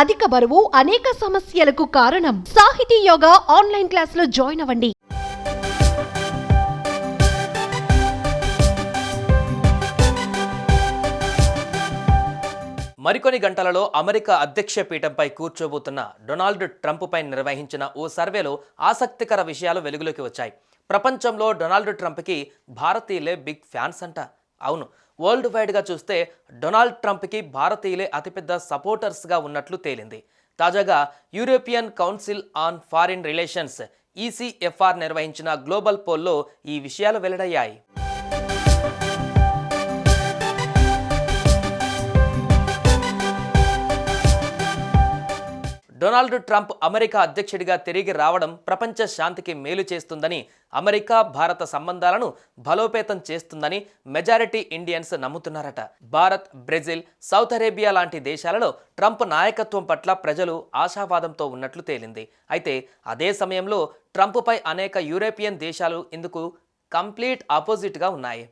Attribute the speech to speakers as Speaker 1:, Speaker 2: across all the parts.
Speaker 1: అధిక బరువు అనేక సమస్యలకు కారణం. సాహితీ యోగా ఆన్లైన్ క్లాసులో జాయిన్ అవ్వండి.
Speaker 2: మరికొన్ని గంటలలో అమెరికా అధ్యక్ష పీఠంపై కూర్చోబోతున్న డొనాల్డ్ ట్రంప్పై నిర్వహించిన ఓ సర్వేలో ఆసక్తికర విషయాలు వెలుగులోకి వచ్చాయి. ప్రపంచంలో డొనాల్డ్ ట్రంప్కి భారతీయులే బిగ్ ఫ్యాన్స్ అంట. అవును, వరల్డ్ వైడ్గా చూస్తే డొనాల్డ్ ట్రంప్కి భారతీయులే అతిపెద్ద సపోర్టర్స్గా ఉన్నట్లు తేలింది. తాజాగా European council on foreign relations ECFR నిర్వహించిన గ్లోబల్ పోల్లో ఈ విషయాలు వెల్లడయ్యాయి. డొనాల్డ్ ట్రంప్ అమెరికా అధ్యక్షుడిగా తిరిగి రావడం ప్రపంచ శాంతికి మేలు చేస్తుందని, అమెరికా భారత సంబంధాలను బలోపేతం చేస్తుందని మెజారిటీ ఇండియన్స్ నమ్ముతున్నారట. భారత్, బ్రెజిల్, సౌత్ అరేబియా లాంటి దేశాలలో ట్రంప్ నాయకత్వం పట్ల ప్రజలు ఆశావాదంతో ఉన్నట్లు తేలింది. అయితే అదే సమయంలో ట్రంప్పై అనేక యూరోపియన్ దేశాలు ఇందుకు కంప్లీట్ ఆపోజిట్గా ఉన్నాయి.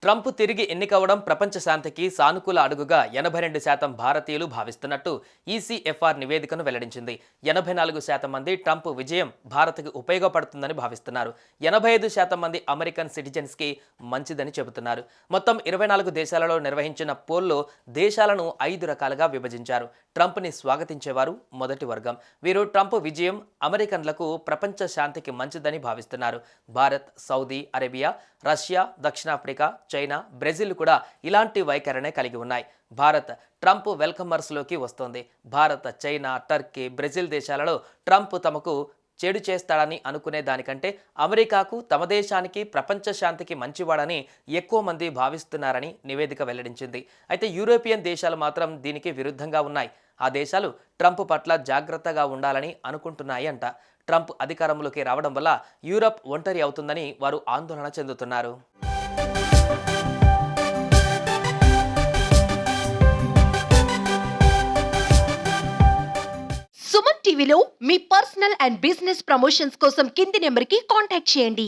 Speaker 2: ట్రంప్ తిరిగి ఎన్నికవడం ప్రపంచ శాంతికి సానుకూల అడుగుగా 82% భారతీయులు భావిస్తున్నట్టు ఈసీఎఫ్ఆర్ నివేదికను వెల్లడించింది. 84% మంది ట్రంప్ విజయం భారత్కి ఉపయోగపడుతుందని భావిస్తున్నారు. 85% మంది అమెరికన్ సిటిజన్స్కి మంచిదని చెబుతున్నారు. మొత్తం 24 దేశాలలో నిర్వహించిన పోల్లో దేశాలను 5 రకాలుగా విభజించారు. ట్రంప్ని స్వాగతించేవారు మొదటి వర్గం. వీరు ట్రంప్ విజయం అమెరికన్లకు ప్రపంచ శాంతికి మంచిదని భావిస్తున్నారు. భారత్, సౌదీ అరేబియా, రష్యా, దక్షిణాఫ్రికా, చైనా, బ్రెజిల్ కూడా ఇలాంటి వైఖరినే కలిగి ఉన్నాయి. భారత్ ట్రంప్ వెల్కమర్స్లోకి వస్తోంది. భారత్, చైనా, టర్కీ, బ్రెజిల్ దేశాలలో ట్రంప్ తమకు చెడు చేస్తాడని అనుకునే దానికంటే అమెరికాకు, తమ దేశానికి, ప్రపంచ శాంతికి మంచివాడని ఎక్కువ మంది భావిస్తున్నారని నివేదిక వెల్లడించింది. అయితే యూరోపియన్ దేశాలు మాత్రం దీనికి విరుద్ధంగా ఉన్నాయి. ఆ దేశాలు ట్రంప్ పట్ల జాగ్రత్తగా ఉండాలని అనుకుంటున్నాయి అంట. ట్రంప్ అధికారంలోకి రావడం వల్ల యూరప్ ఒంటరి అవుతుందని వారు ఆందోళన చెందుతున్నారు.
Speaker 1: సుమన్ టీవీలో మీ పర్సనల్ అండ్ బిజినెస్ ప్రమోషన్స్ కోసం కింది నెంబర్కి కాంటాక్ట్ చేయండి.